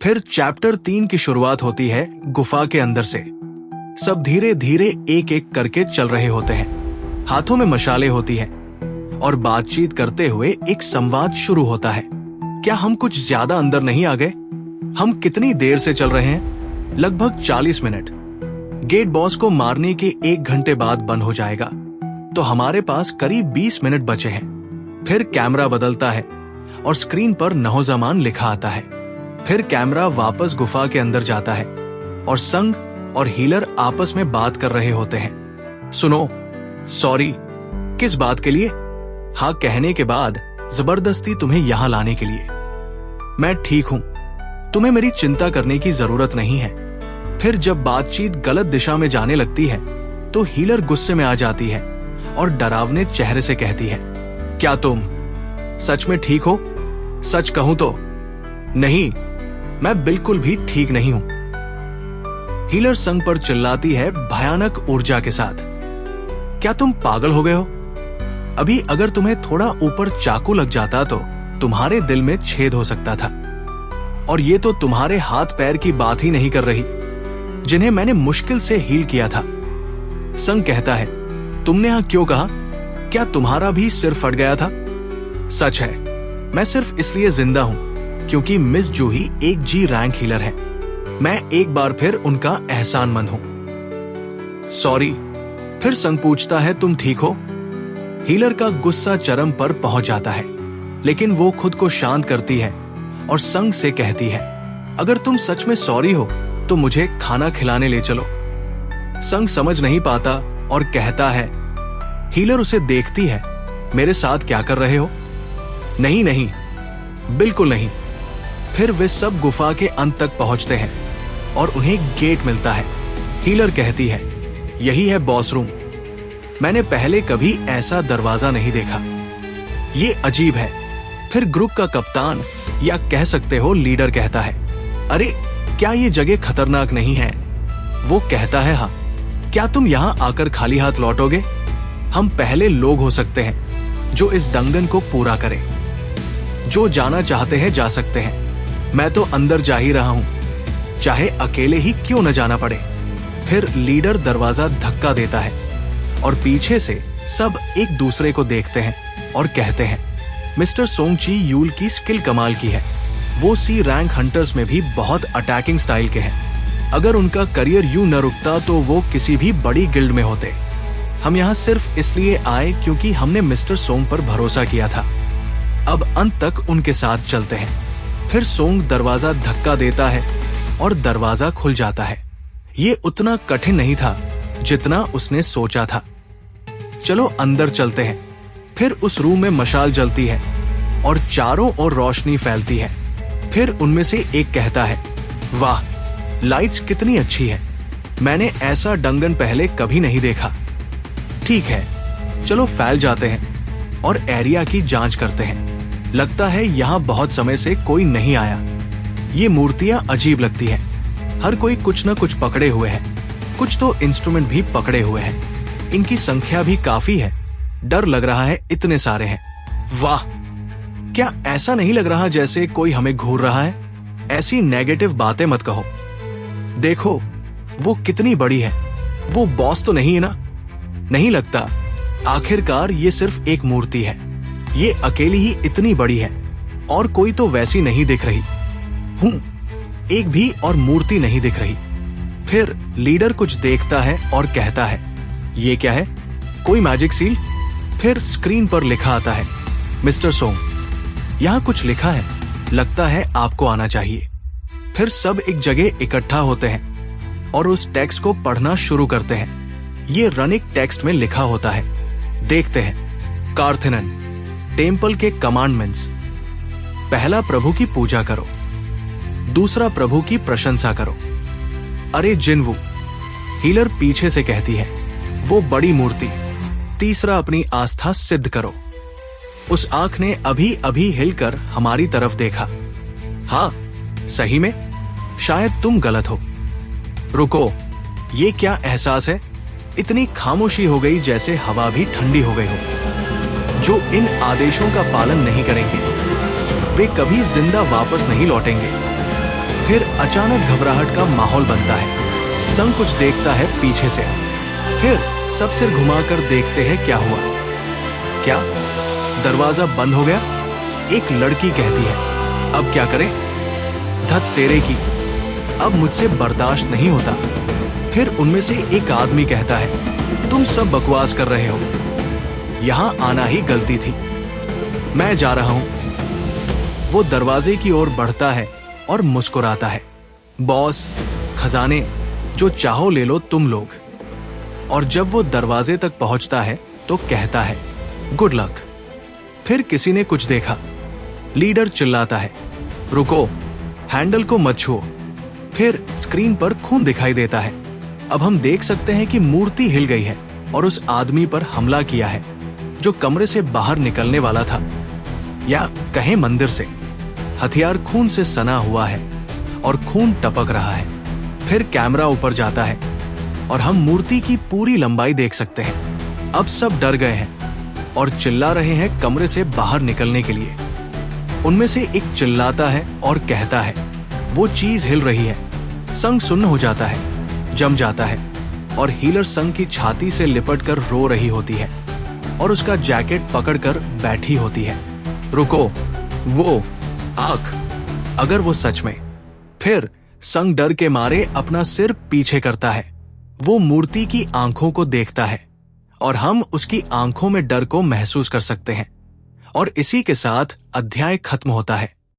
फिर चैप्टर 3 की शुरुआत होती है गुफा के अंदर से। सब धीरे धीरे एक एक करके चल रहे होते हैं, हाथों में मशाले होती है और बातचीत करते हुए एक संवाद शुरू होता है। क्या हम कुछ ज्यादा अंदर नहीं आ गए? हम कितनी देर से चल रहे हैं? लगभग 40 मिनट। गेट बॉस को मारने के 1 घंटे बाद बंद हो जाएगा, तो हमारे पास करीब 20 मिनट बचे हैं। फिर कैमरा बदलता है और स्क्रीन पर नौजवान लिखा आता है। फिर कैमरा वापस गुफा के अंदर जाता है और संग और हीलर आपस में बात कर रहे होते हैं। सुनो, सॉरी। किस बात के लिए? हाँ कहने के बाद जबरदस्ती तुम्हें यहां लाने के लिए। मैं ठीक हूं, तुम्हें मेरी चिंता करने की जरूरत नहीं है। फिर जब बातचीत गलत दिशा में जाने लगती है तो हीलर गुस्से में आ जाती है और डरावने चेहरे से कहती है, क्या तुम सच में ठीक हो? सच कहूं तो नहीं, मैं बिल्कुल भी ठीक नहीं हूं। हीलर संग पर चिल्लाती है भयानक ऊर्जा के साथ, क्या तुम पागल हो गए हो? अभी अगर तुम्हें थोड़ा ऊपर चाकू लग जाता तो तुम्हारे दिल में छेद हो सकता था। और ये तो तुम्हारे हाथ पैर की बात ही नहीं कर रही, जिन्हें मैंने मुश्किल से हील किया था। संग कहता है, तुमने यहां क्यों कहा? क्या तुम्हारा भी सिर फट गया था? सच है, मैं सिर्फ इसलिए जिंदा हूं क्योंकि मिस जूही एक जी रैंक हीलर है। मैं एक बार फिर उनका एहसानमंद हूं। सॉरी। फिर संग पूछता है, तुम ठीक हो? हीलर का गुस्सा चरम पर पहुंच जाता है, लेकिन वो खुद को शांत करती है और संग से कहती है, अगर तुम सच में सॉरी हो तो मुझे खाना खिलाने ले चलो। संग समझ नहीं पाता और कहता है, हीलर उसे देखती है, मेरे साथ क्या कर रहे हो? नहीं नहीं, बिल्कुल नहीं। फिर वे सब गुफा के अंत तक पहुंचते हैं और उन्हें गेट मिलता है। हीलर कहती है, यही है बॉस रूम। मैंने पहले कभी ऐसा दरवाजा नहीं देखा, ये अजीब है। फिर ग्रुप का कप्तान या कह सकते हो लीडर कहता है, अरे क्या ये जगह खतरनाक नहीं है? वो कहता है, हाँ। क्या तुम यहां आकर खाली हाथ लौटोगे? हम पहले लोग हो सकते हैं जो इस डंगन को पूरा करें। जो जाना चाहते हैं जा सकते हैं, मैं तो अंदर जा ही रहा हूं, चाहे अकेले ही क्यों न जाना पड़े। फिर लीडर दरवाजा धक्का देता है और पीछे से सब एक दूसरे को देखते हैं और कहते हैं, मिस्टर सोंगची यूल की स्किल कमाल की है। वो सी रैंक हंटर्स में भी बहुत अटैकिंग स्टाइल के हैं। अगर उनका करियर यूं न रुकता तो वो किसी भी बड़ी गिल्ड में होते। हम यहाँ सिर्फ इसलिए आए क्योंकि हमने मिस्टर सोंग पर भरोसा किया था। अब अंत तक उनके साथ चलते हैं। फिर सोंग दरवाजा धक्का देता है और दरवाजा खुल जाता है। ये उतना कठिन नहीं था जितना उसने सोचा था। चलो अंदर चलते हैं। फिर उस रूम में मशाल जलती है और चारों ओर रोशनी फैलती है। फिर उनमें से एक कहता है, वाह, लाइट्स कितनी अच्छी है। मैंने ऐसा डंगन पहले कभी नहीं देखा। ठीक है, चलो फैल जाते हैं और एरिया की जांच करते हैं। लगता है यहाँ बहुत समय से कोई नहीं आया। ये मूर्तियां अजीब लगती हैं। हर कोई कुछ न कुछ पकड़े हुए है, कुछ तो इंस्ट्रूमेंट भी पकड़े हुए हैं। इनकी संख्या भी काफी है। डर लग रहा है, इतने सारे हैं। वाह, क्या ऐसा नहीं लग रहा जैसे कोई हमें घूर रहा है? ऐसी नेगेटिव बातें मत कहो। देखो वो कितनी बड़ी है। वो बॉस तो नहीं है ना? नहीं लगता। आखिरकार ये सिर्फ एक मूर्ति है। ये अकेली ही इतनी बड़ी है और कोई तो वैसी नहीं दिख रही। एक भी और मूर्ति नहीं दिख रही। फिर लीडर कुछ देखता है और कहता है, ये क्या है? कोई मैजिक सील? फिर स्क्रीन पर लिखा आता है, मिस्टर सोंग, यहाँ कुछ लिखा है, लगता है आपको आना चाहिए। फिर सब एक जगह इकट्ठा होते हैं और उस टेक्स्ट को पढ़ना शुरू करते हैं। ये रनिक टेक्स्ट में लिखा होता है। देखते हैं, कारथिनन टेम्पल के कमांडमेंट्स। पहला, प्रभु की पूजा करो। दूसरा, प्रभु की प्रशंसा करो। अरे जिनवू, हीलर पीछे से कहती है, वो बड़ी मूर्ति। तीसरा, अपनी आस्था सिद्ध करो। उस आंख ने अभी अभी हिलकर हमारी तरफ देखा। हाँ, सही में? शायद तुम गलत हो। रुको, ये क्या एहसास है? इतनी खामोशी हो गई जैसे हवा भी ठंडी हो गई हो। जो इन आदेशों का पालन नहीं करेंगे वे कभी जिंदा वापस नहीं लौटेंगे। फिर अचानक घबराहट का माहौल बनता है। संग कुछ देखता है पीछे से, फिर सब सिर घुमाकर देखते हैं क्या हुआ। क्या दरवाजा बंद हो गया? एक लड़की कहती है, अब क्या करें? धत तेरे की, अब मुझसे बर्दाश्त नहीं होता। फिर उनमें से एक आदमी कहता है, तुम सब बकवास कर रहे हो, यहां आना ही गलती थी, मैं जा रहा हूं। वो दरवाजे की ओर बढ़ता है और मुस्कुराता है। बॉस, खजाने, जो चाहो ले लो तुम लोग। और जब वो दरवाजे तक पहुंचता है तो कहता है, गुड लक। फिर किसी ने कुछ देखा। लीडर चिल्लाता है, रुको, हैंडल को मत छुओ। फिर स्क्रीन पर खून दिखाई देता है। अब हम देख सकते हैं कि मूर्ति हिल गई है और उस आदमी पर हमला किया है जो कमरे से बाहर निकलने वाला था, या कहें मंदिर से। हथियार खून से सना हुआ है और खून टपक रहा है। फिर कैमरा ऊपर जाता है और हम मूर्ति की पूरी लंबाई देख सकते हैं। अब सब डर गए हैं और चिल्ला रहे हैं कमरे से बाहर निकलने के लिए। उनमें से एक चिल्लाता है और कहता है, वो चीज हिल रही है। संग सुन्न हो जाता है, जम जाता है और हीलर संग की छाती से लिपटकर रो रही होती है और उसका जैकेट पकड़कर बैठी होती है। रुको, वो आंख, अगर वो सच में। फिर संग डर के मारे अपना सिर पीछे करता है। वो मूर्ति की आंखों को देखता है और हम उसकी आंखों में डर को महसूस कर सकते हैं। और इसी के साथ अध्याय खत्म होता है।